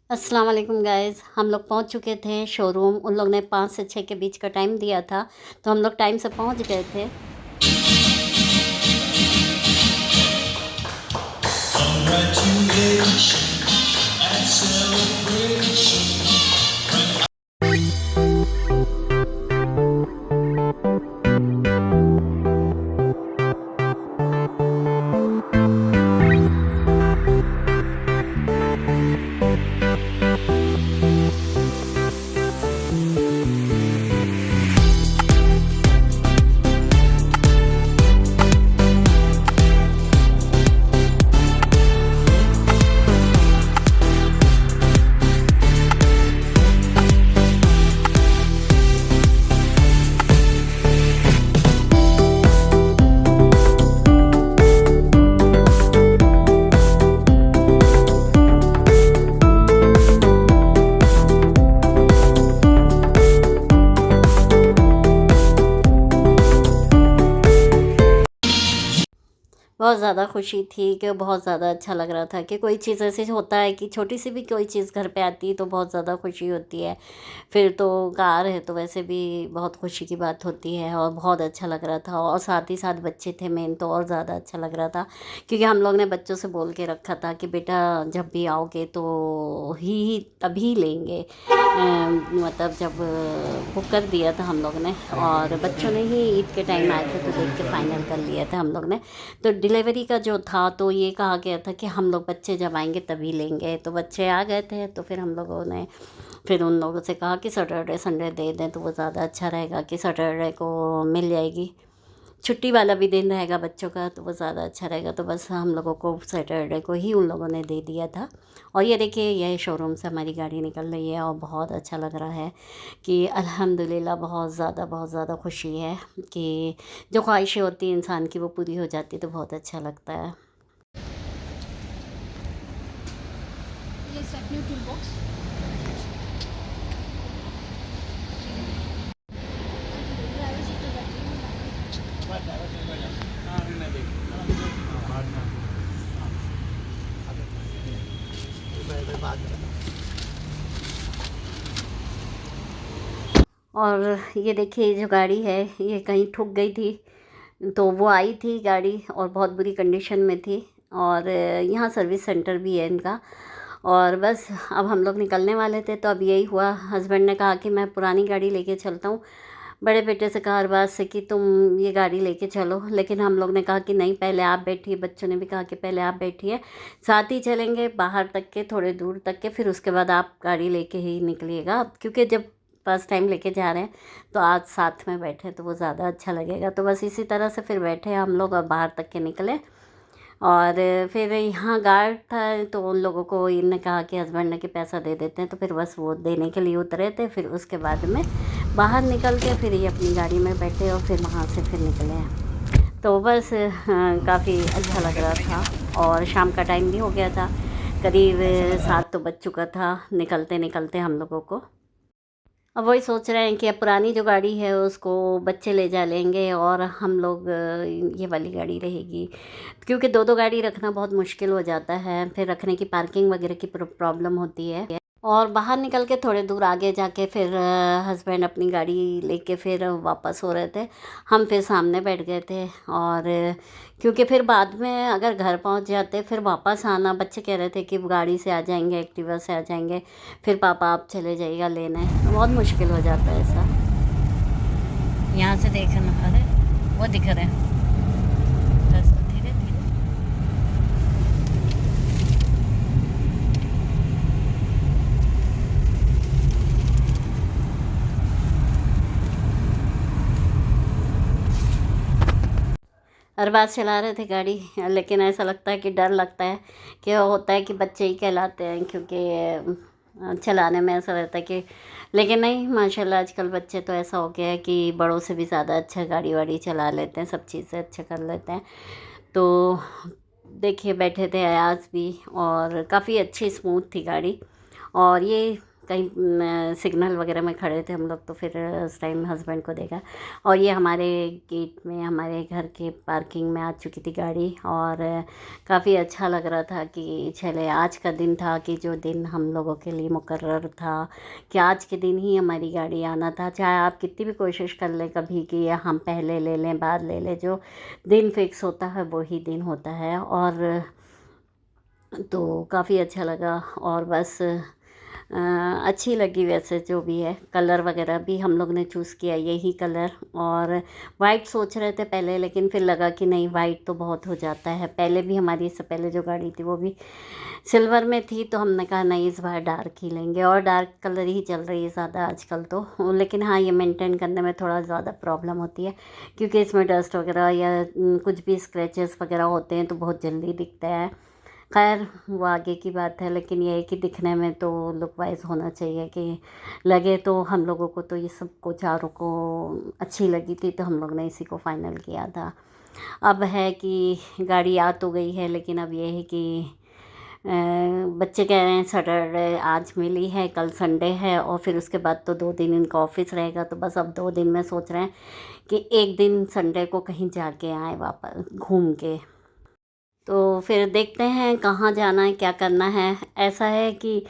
अस्सलाम वालेकुम गाइज़, हम लोग पहुंच चुके थे शोरूम। उन लोग ने 5 से 6 के बीच का टाइम दिया था, तो हम लोग टाइम से पहुंच गए थे। Congratulations and celebration. बहुत ज़्यादा खुशी थी कि बहुत ज़्यादा अच्छा लग रहा था कि कोई चीज़ ऐसे होता है कि छोटी सी भी कोई चीज़ घर पे आती है तो बहुत ज़्यादा खुशी होती है। फिर तो कार है तो वैसे भी बहुत खुशी की बात होती है और बहुत अच्छा लग रहा था और साथ ही साथ बच्चे थे मेन तो और ज़्यादा अच्छा लग रहा था, क्योंकि हम लोग ने बच्चों से बोल के रखा था कि बेटा जब भी आओगे तो ही तभी लेंगे। मतलब जब बुक कर दिया था हम लोग ने और बच्चों ने ही ईद के टाइम आए थे तो देख के फाइनल कर लिया था हम लोग ने। तो डिलीवरी का जो था तो ये कहा गया था कि हम लोग बच्चे जब आएंगे तभी लेंगे, तो बच्चे आ गए थे तो फिर हम लोगों ने फिर उन लोगों से कहा कि सैटरडे संडे दे दें तो वो ज़्यादा अच्छा रहेगा कि सैटरडे को मिल जाएगी, छुट्टी वाला भी दिन रहेगा बच्चों का तो वो ज़्यादा अच्छा रहेगा। तो बस हम लोगों को सैटरडे को ही उन लोगों ने दे दिया था। और ये देखिए यह शोरूम से हमारी गाड़ी निकल रही है और बहुत अच्छा लग रहा है कि अल्हम्दुलिल्लाह बहुत ज़्यादा खुशी है कि जो ख्वाहिशें होती हैं इंसान की वो पूरी हो जाती तो बहुत अच्छा लगता है। और ये देखिए जो गाड़ी है ये कहीं ठुक गई थी तो वो आई थी गाड़ी और बहुत बुरी कंडीशन में थी। और यहाँ सर्विस सेंटर भी है इनका। और बस अब हम लोग निकलने वाले थे तो अब यही हुआ, हस्बैंड ने कहा कि मैं पुरानी गाड़ी लेके चलता हूँ। बड़े बेटे से कहा अरबाज से कि तुम ये गाड़ी लेके चलो, लेकिन हम लोग ने कहा कि नहीं पहले आप बैठिए, बच्चों ने भी कहा कि पहले आप बैठिए, साथ ही चलेंगे बाहर तक के थोड़े दूर तक के, फिर उसके बाद आप गाड़ी लेके ही निकलिएगा, क्योंकि जब फर्स्ट टाइम लेके जा रहे हैं तो आज साथ में बैठे तो वो ज़्यादा अच्छा लगेगा। तो बस इसी तरह से फिर बैठे हम लोग और बाहर तक के निकले। और फिर यहाँ गार्ड था तो उन लोगों को इनने कहा कि हस्बैंड ने कि पैसा दे देते हैं, तो फिर बस वो देने के लिए उतरे थे। फिर उसके बाद में बाहर निकल के फिर ये अपनी गाड़ी में बैठे और फिर वहाँ से फिर निकले हैं। तो बस काफ़ी अच्छा लग रहा था और शाम का टाइम भी हो गया था, करीब 7 तो बज चुका था निकलते निकलते हम लोगों को। अब वही सोच रहे हैं कि अब पुरानी जो गाड़ी है उसको बच्चे ले जा लेंगे और हम लोग ये वाली गाड़ी रहेगी, क्योंकि दो दो गाड़ी रखना बहुत मुश्किल हो जाता है, फिर रखने की पार्किंग वगैरह की प्रॉब्लम होती है। और बाहर निकल के थोड़े दूर आगे जाके फिर हस्बैंड अपनी गाड़ी लेके फिर वापस हो रहे थे, हम फिर सामने बैठ गए थे। और क्योंकि फिर बाद में अगर घर पहुंच जाते फिर वापस आना, बच्चे कह रहे थे कि गाड़ी से आ जाएंगे, एक्टिवा से आ जाएंगे, फिर पापा आप चले जाइएगा लेने, बहुत मुश्किल हो जाता है ऐसा। यहाँ से देखना, अरे वो दिख रहे हैं, बस धीरे धीरे। अरबाज चला रहे थे गाड़ी, लेकिन ऐसा लगता है कि डर लगता है कि होता है कि बच्चे ही कहलाते हैं, क्योंकि चलाने में ऐसा रहता है कि, लेकिन नहीं माशाल्लाह आजकल बच्चे तो ऐसा हो गया है कि बड़ों से भी ज़्यादा अच्छा गाड़ी वाड़ी चला लेते हैं, सब चीज़ से अच्छा कर लेते हैं। तो देखिए बैठे थे अयाज भी और काफ़ी अच्छी स्मूथ थी गाड़ी। और ये कहीं सिग्नल वगैरह में खड़े थे हम लोग, तो फिर उस टाइम हस्बैंड को देखा। और ये हमारे गेट में, हमारे घर के पार्किंग में आ चुकी थी गाड़ी। और काफ़ी अच्छा लग रहा था कि चले, आज का दिन था कि जो दिन हम लोगों के लिए मुकर्रर था कि आज के दिन ही हमारी गाड़ी आना था। चाहे आप कितनी भी कोशिश कर लें कभी कि हम पहले ले लें, बाद ले लें, जो दिन फिक्स होता है वही दिन होता है। और तो काफ़ी अच्छा लगा। और बस अच्छी लगी वैसे जो भी है। कलर वगैरह भी हम लोग ने चूज़ किया यही कलर। और वाइट सोच रहे थे पहले, लेकिन फिर लगा कि नहीं, वाइट तो बहुत हो जाता है। पहले भी हमारी, इससे पहले जो गाड़ी थी वो भी सिल्वर में थी, तो हमने कहा नहीं, इस बार डार्क ही लेंगे। और डार्क कलर ही चल रही है ज़्यादा आजकल तो। लेकिन हाँ, ये मेंटेन करने में थोड़ा ज़्यादा प्रॉब्लम होती है, क्योंकि इसमें डस्ट वगैरह या कुछ भी स्क्रैचेस वगैरह होते हैं तो बहुत जल्दी दिखता है। खैर वो आगे की बात है, लेकिन ये है कि दिखने में तो लुक वाइज होना चाहिए कि लगे। तो हम लोगों को तो ये सबको चारों को अच्छी लगी थी, तो हम लोग ने इसी को फाइनल किया था। अब है कि गाड़ी आ तो गई है, लेकिन अब ये है कि बच्चे कह रहे हैं सैटरडे आज मिली है, कल संडे है, और फिर उसके बाद तो 2 दिन इनका ऑफिस रहेगा। तो बस अब 2 दिन में सोच रहे हैं कि एक दिन संडे को कहीं जाके आए वापस घूम के। तो फिर देखते हैं कहाँ जाना है, क्या करना है। ऐसा है कि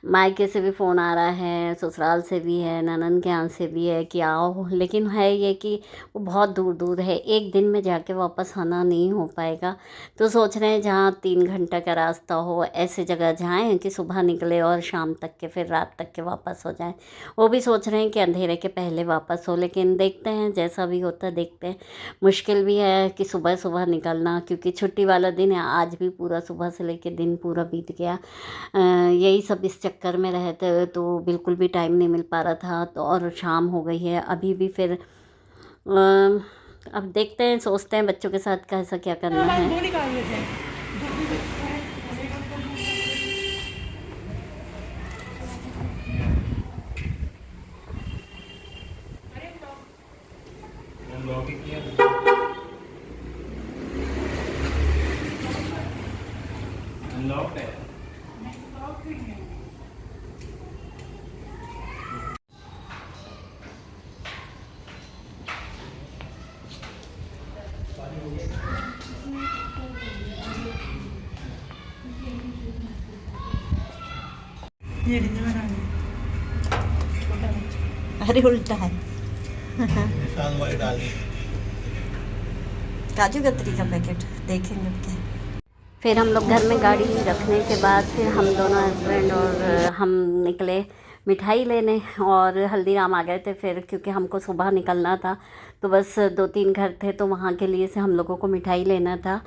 मायके से भी फ़ोन आ रहा है, ससुराल से भी है, ननद के यहाँ से भी है कि आओ, लेकिन है ये कि वो बहुत दूर दूर है, एक दिन में जाके वापस आना नहीं हो पाएगा। तो सोच रहे हैं जहाँ 3 घंटा का रास्ता हो, ऐसे जगह जाएं कि सुबह निकले और शाम तक के, फिर रात तक के वापस हो जाएं। वो भी सोच रहे हैं कि अंधेरे के पहले वापस हो, लेकिन देखते हैं जैसा भी होता है, देखते हैं। मुश्किल भी है कि सुबह सुबह निकलना, क्योंकि छुट्टी वाला दिन है। आज भी पूरा सुबह से लेकर दिन पूरा बीत गया। यही सब इस चक्कर में रहते हुए तो बिल्कुल भी टाइम नहीं मिल पा रहा था। तो और शाम हो गई है अभी भी। फिर अब देखते हैं, सोचते हैं बच्चों के साथ कैसा क्या करना है। अनलॉक है। अरे उल्टा है। काजू कतरी का पैकेट देखेंगे क्या। फिर हम लोग घर में गाड़ी रखने के बाद फिर हम दोनों हस्बैंड और हम निकले मिठाई लेने, और हल्दीराम आ गए थे फिर, क्योंकि हमको सुबह निकलना था। तो बस 2-3 घर थे, तो वहाँ के लिए से हम लोगों को मिठाई लेना था।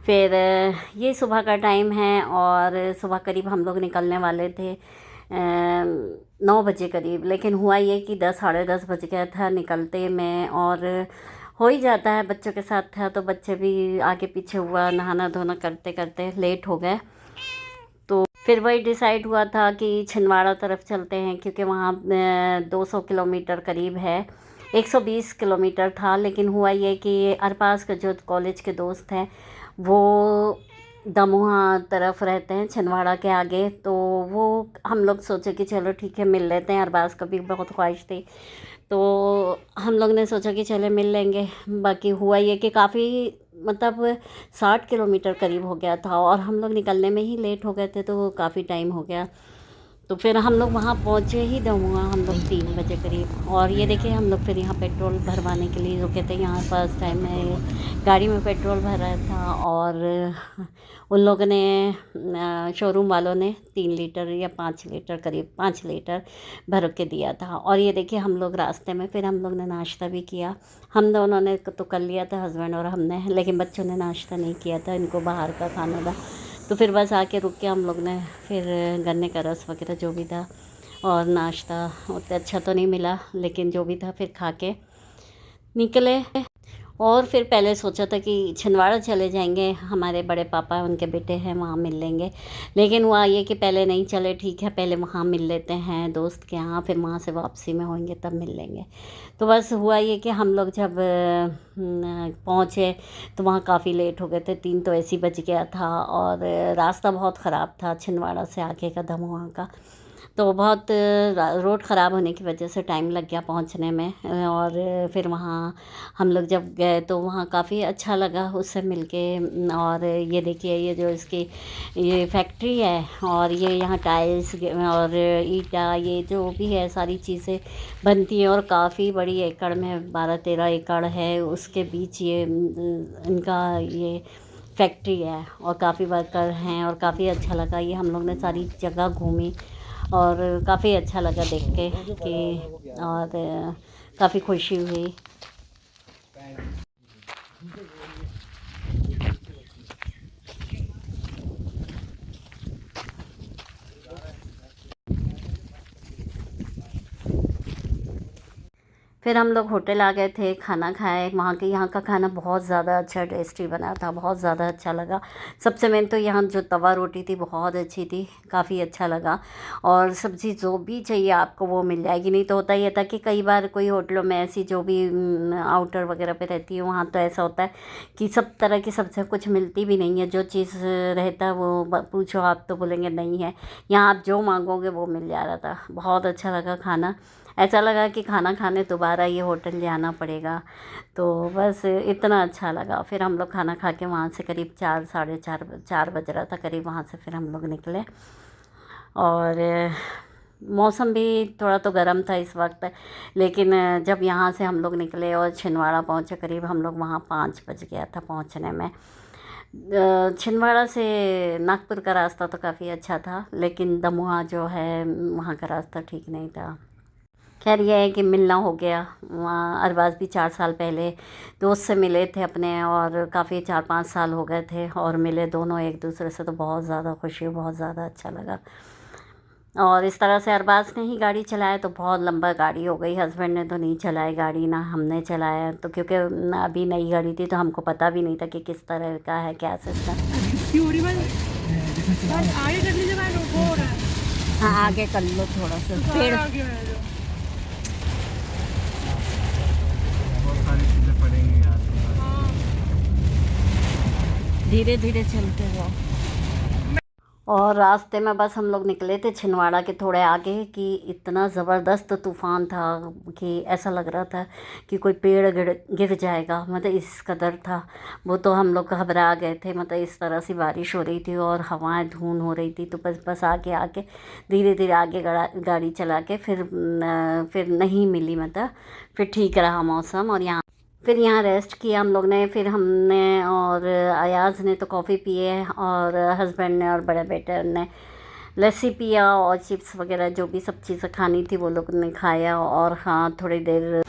फिर ये सुबह का टाइम है, और सुबह करीब हम लोग निकलने वाले थे 9 बजे करीब, लेकिन हुआ ये कि 10 साढ़े 10 बज गया था निकलते में। और हो ही जाता है, बच्चों के साथ था तो बच्चे भी आगे पीछे हुआ, नहाना धोना करते करते लेट हो गए। तो फिर वही डिसाइड हुआ था कि छिंदवाड़ा तरफ चलते हैं, क्योंकि वहाँ 200 किलोमीटर करीब है। 120 किलोमीटर था, लेकिन हुआ ये कि अरपास के जो कॉलेज के दोस्त हैं वो दमोहा तरफ रहते हैं, छिंदवाड़ा के आगे। तो वो हम लोग सोचे कि चलो ठीक है, मिल लेते हैं। अरबाज का भी बहुत ख्वाहिश थी, तो हम लोग ने सोचा कि चले मिल लेंगे। बाकी हुआ ये कि काफ़ी, मतलब 60 किलोमीटर करीब हो गया था, और हम लोग निकलने में ही लेट हो गए थे, तो काफ़ी टाइम हो गया। तो फिर हम लोग वहाँ पहुँचे ही दमोहा हम लोग 3 बजे करीब। और ये देखिए, हम लोग फिर यहाँ पेट्रोल भरवाने के लिए रुके थे। यहाँ फर्स्ट टाइम मैं गाड़ी में पेट्रोल भरा था, और उन लोगों ने, शोरूम वालों ने 3 लीटर या 5 लीटर करीब 5 लीटर भर के दिया था। और ये देखिए, हम लोग रास्ते में फिर हम लोग ने नाश्ता भी किया। हम दोनों ने तो कर लिया था, हस्बैंड और हमने, लेकिन बच्चों ने नाश्ता नहीं किया था, इनको बाहर का खाना था। तो फिर बस आके रुक के हम लोग ने फिर गन्ने का रस वगैरह जो भी था, और नाश्ता उतना अच्छा तो नहीं मिला, लेकिन जो भी था फिर खा के निकले। और फिर पहले सोचा था कि छिंदवाड़ा चले जाएंगे, हमारे बड़े पापा उनके बेटे हैं, वहाँ मिल लेंगे। लेकिन हुआ ये कि पहले नहीं चले, ठीक है पहले वहाँ मिल लेते हैं दोस्त के यहाँ, फिर वहाँ से वापसी में होंगे तब मिल लेंगे। तो बस हुआ ये कि हम लोग जब पहुँचे तो वहाँ काफ़ी लेट हो गए थे, 3 तो ऐसे ही बज गया था। और रास्ता बहुत ख़राब था छिंदवाड़ा से आगे का, दमोहा का। तो बहुत रोड ख़राब होने की वजह से टाइम लग गया पहुंचने में। और फिर वहाँ हम लोग जब गए तो वहाँ काफ़ी अच्छा लगा उससे मिलके। और ये देखिए, ये जो इसकी ये फैक्ट्री है, और ये यहाँ टाइल्स और ईटा, ये जो भी है सारी चीज़ें बनती हैं। और काफ़ी बड़ी एकड़ में 12-13 एकड़ है, उसके बीच ये इनका ये फैक्ट्री है। और काफ़ी वर्कर हैं, और काफ़ी अच्छा लगा। ये हम लोग ने सारी जगह घूमी और काफ़ी अच्छा लगा देख के कि, और काफ़ी खुशी हुई। फिर हम लोग होटल आ गए थे, खाना खाए। वहाँ के यहाँ का खाना बहुत ज़्यादा अच्छा टेस्टी बना था, बहुत ज़्यादा अच्छा लगा। सबसे मेन तो यहाँ जो तवा रोटी थी बहुत अच्छी थी, काफ़ी अच्छा लगा। और सब्ज़ी जो भी चाहिए आपको वो मिल जाएगी। नहीं तो होता ये था कि कई बार कोई होटलों में ऐसी जो भी आउटर वगैरह पे रहती है, वहाँ तो ऐसा होता है कि सब तरह की सब्ज़ियाँ कुछ मिलती भी नहीं है। जो चीज़ रहता है वो पूछो आप तो बोलेंगे नहीं है। यहाँ आप जो मांगोगे वो मिल जा रहा था। बहुत अच्छा लगा खाना, ऐसा लगा कि खाना खाने दोबारा ये होटल जाना पड़ेगा। तो बस इतना अच्छा लगा। फिर हम लोग खाना खा के वहाँ से करीब 4, साढ़े 4 बज रहा था करीब, वहाँ से फिर हम लोग निकले। और मौसम भी थोड़ा तो गर्म था इस वक्त, लेकिन जब यहाँ से हम लोग निकले और छिंदवाड़ा पहुँचे, करीब हम लोग वहाँ 5 बज गया था पहुँचने में। छिंदवाड़ा से नागपुर का रास्ता तो काफ़ी अच्छा था, लेकिन दमुआ जो है वहाँ का रास्ता ठीक नहीं था। खैर ये है कि मिलना हो गया। वहाँ अरबाज़ भी 4 साल पहले दोस्त से मिले थे अपने, और काफ़ी 4-5 साल हो गए थे और मिले दोनों एक दूसरे से, तो बहुत ज़्यादा खुशी हुई, बहुत ज़्यादा अच्छा लगा। और इस तरह से अरबाज़ ने ही गाड़ी चलाया तो बहुत लंबा गाड़ी हो गई। हस्बैंड ने तो नहीं चलाई गाड़ी, ना हमने चलाया, तो क्योंकि अभी नई गाड़ी थी तो हमको पता भी नहीं था कि किस तरह का है, क्या सिस्टम। आगे कर लीजिए, मैं रोको हो रहा है। हाँ आगे कर लो थोड़ा सा, पेड़ आगे है जो बहुत सारी चीज़ें पड़ेंगी यार। धीरे धीरे चलते हो। और रास्ते में बस हम लोग निकले थे छिंदवाड़ा के थोड़े आगे कि इतना ज़बरदस्त तूफ़ान था कि ऐसा लग रहा था कि कोई पेड़ गिर गिर जाएगा, मतलब इस कदर था वो। तो हम लोग घबरा गए थे, मतलब इस तरह से बारिश हो रही थी और हवाएं धूल हो रही थी। तो बस आगे आके धीरे धीरे आगे गाड़ी चला के फिर नहीं मिली, मतलब फिर ठीक रहा मौसम। और फिर यहाँ रेस्ट किया हम लोग ने। फिर हमने और अयाज़ ने तो कॉफ़ी पिए, और हस्बैंड ने और बड़े बेटे ने लस्सी पिया, और चिप्स वगैरह जो भी सब चीज़ें खानी थी वो लोग ने खाया। और हाँ थोड़ी देर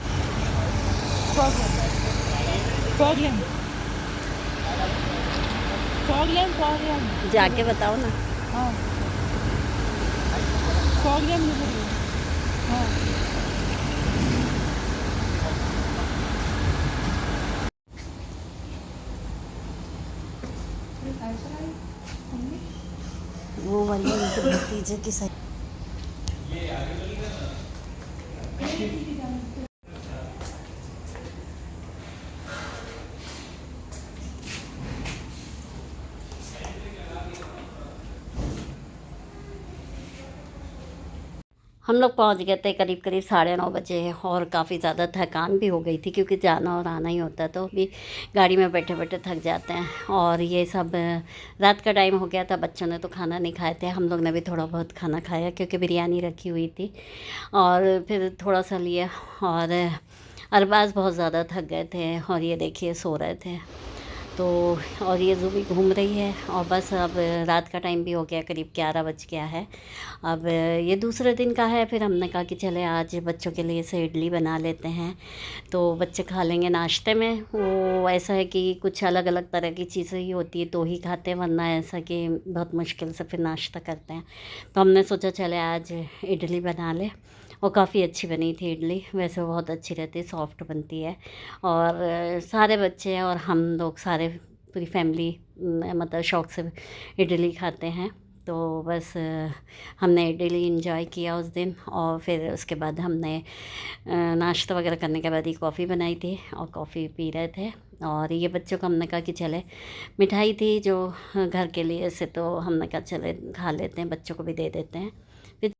जाके बताओ ना। हाँ, हाँ। वो वाली उनके भतीजे की साइड। हम लोग पहुंच गए थे करीब करीब 9:30 बजे, और काफ़ी ज़्यादा थकान भी हो गई थी क्योंकि जाना और आना ही होता है, तो भी गाड़ी में बैठे बैठे थक जाते हैं। और ये सब रात का टाइम हो गया था, बच्चों ने तो खाना नहीं खाए थे, हम लोग ने भी थोड़ा बहुत खाना खाया क्योंकि बिरयानी रखी हुई थी। और फिर थोड़ा सा लिया, और अरबाज़ बहुत ज़्यादा थक गए थे, और ये देखिए सो रहे थे। तो और ये ज़ू भी घूम रही है। और बस अब रात का टाइम भी हो गया, करीब 11 बज गया है। अब ये दूसरे दिन का है। फिर हमने कहा कि चले आज बच्चों के लिए से इडली बना लेते हैं, तो बच्चे खा लेंगे नाश्ते में। वो ऐसा है कि कुछ अलग अलग तरह की चीज़ें ही होती है तो ही खाते हैं, वरना ऐसा कि बहुत मुश्किल से फिर नाश्ता करते हैं। तो हमने सोचा चले आज इडली बना ले, और काफ़ी अच्छी बनी थी इडली। वैसे बहुत अच्छी रहती है, सॉफ्ट बनती है। और सारे बच्चे और हम लोग सारे पूरी फैमिली मतलब शौक़ से इडली खाते हैं। तो बस हमने इडली इंजॉय किया उस दिन। और फिर उसके बाद हमने नाश्ता वगैरह करने के बाद ही कॉफ़ी बनाई थी और कॉफ़ी पी रहे थे। और ये बच्चों को हमने कहा कि चले, मिठाई थी जो घर के लिए से, तो हमने कहा चले खा लेते हैं, बच्चों को भी दे देते हैं।